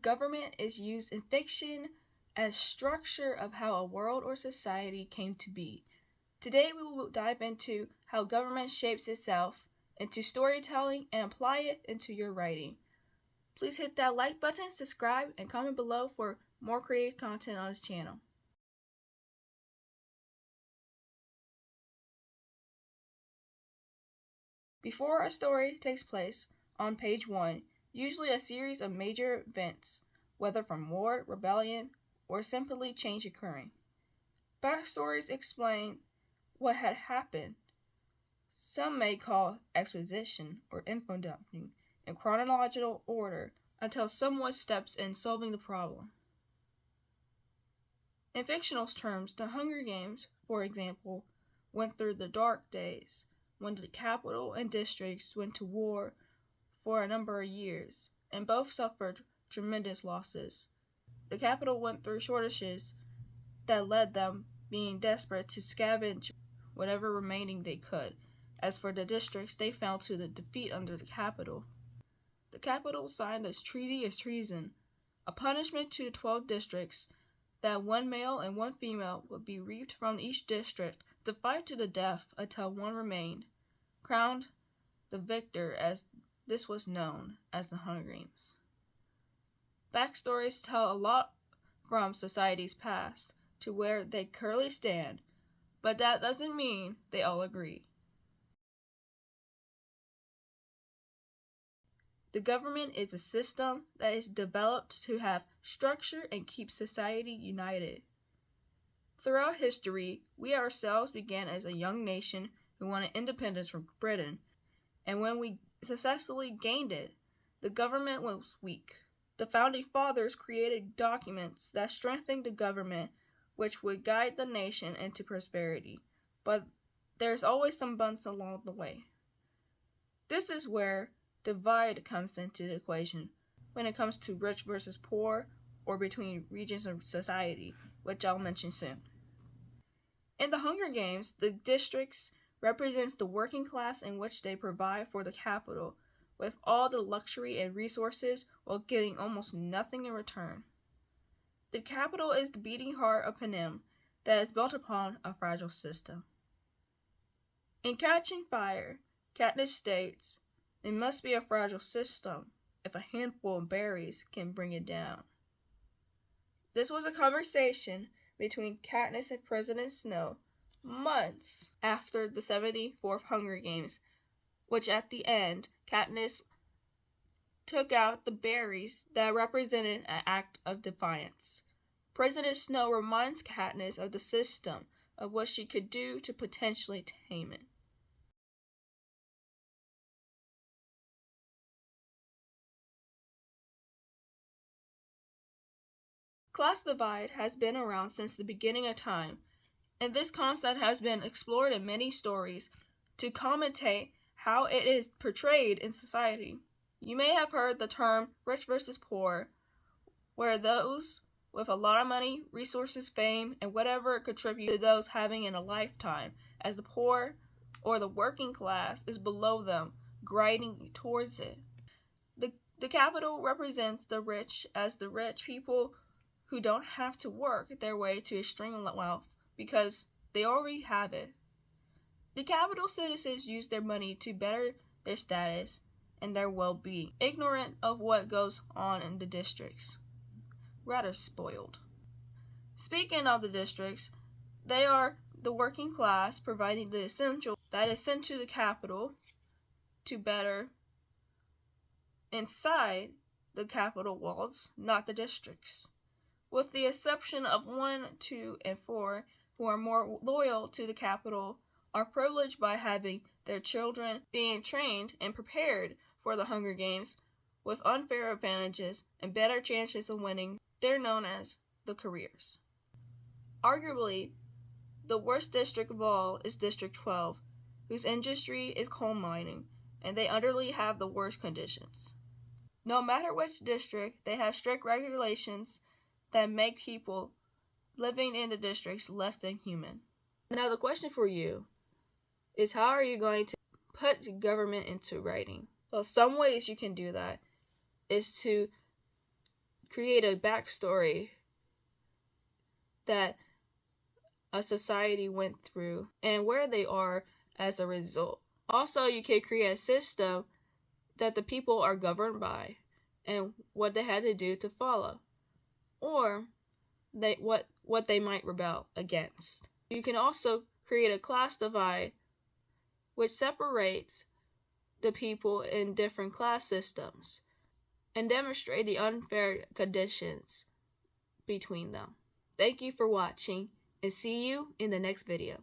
government is used in fiction as structure of how a world or society came to be. Today we will dive into how government shapes itself into storytelling and apply it into your writing. Please hit that like button, subscribe, and comment below for more creative content on this channel. Before a story takes place, on page 1, usually a series of major events, whether from war, rebellion, or simply change occurring. Backstories explain what had happened. Some may call exposition or info dumping in chronological order until someone steps in solving the problem. In fictional terms, the Hunger Games, for example, went through the dark days when the capital and districts went to war for a number of years, and both suffered tremendous losses. The capital went through shortages that led them being desperate to scavenge whatever remaining they could. As for the districts, they fell to the defeat under the capital. The capital signed this treaty as treason, a punishment to the 12 districts that one male and one female would be reaped from each district to fight to the death until one remained, crowned the victor, as this was known as the Hunger Games. Backstories tell a lot from society's past to where they currently stand, but that doesn't mean they all agree. The government is a system that is developed to have structure and keep society united. Throughout history, we ourselves began as a young nation who wanted independence from Britain, and when we successfully gained it, the government was weak. The Founding Fathers created documents that strengthened the government, which would guide the nation into prosperity, but there's always some bumps along the way. This is where divide comes into the equation when it comes to rich versus poor or between regions of society, which I'll mention soon. In the Hunger Games, the districts represents the working class in which they provide for the capital with all the luxury and resources while getting almost nothing in return. The capital is the beating heart of Panem that is built upon a fragile system. In Catching Fire, Katniss states, "It must be a fragile system if a handful of berries can bring it down." This was a conversation between Katniss and President Snow months after the 74th Hunger Games, which at the end, Katniss took out the berries that represented an act of defiance. President Snow reminds Katniss of the system, of what she could do to potentially tame it. Class divide has been around since the beginning of time, and this concept has been explored in many stories to commentate how it is portrayed in society. You may have heard the term rich versus poor, where those with a lot of money, resources, fame, and whatever contribute to those having in a lifetime, as the poor or the working class is below them, grinding towards it. The capital represents the rich as the rich people who don't have to work their way to extreme wealth because they already have it. The capital citizens use their money to better their status and their well-being, ignorant of what goes on in the districts. Rather spoiled. Speaking of the districts, they are the working class providing the essential that is sent to the capital to better inside the capital walls, not the districts. With the exception of 1, 2, and 4, who are more loyal to the capital, are privileged by having their children being trained and prepared for the Hunger Games with unfair advantages and better chances of winning. They're known as the careers. Arguably, the worst district of all is District 12, whose industry is coal mining, and they utterly have the worst conditions. No matter which district, they have strict regulations that make people living in the districts less than human. Now the question for you is, how are you going to put government into writing? Well, some ways you can do that is to create a backstory that a society went through and where they are as a result. Also, you can create a system that the people are governed by and what they had to do to follow, or what they might rebel against. You can also create a class divide which separates the people in different class systems and demonstrate the unfair conditions between them. Thank you for watching, and see you in the next video.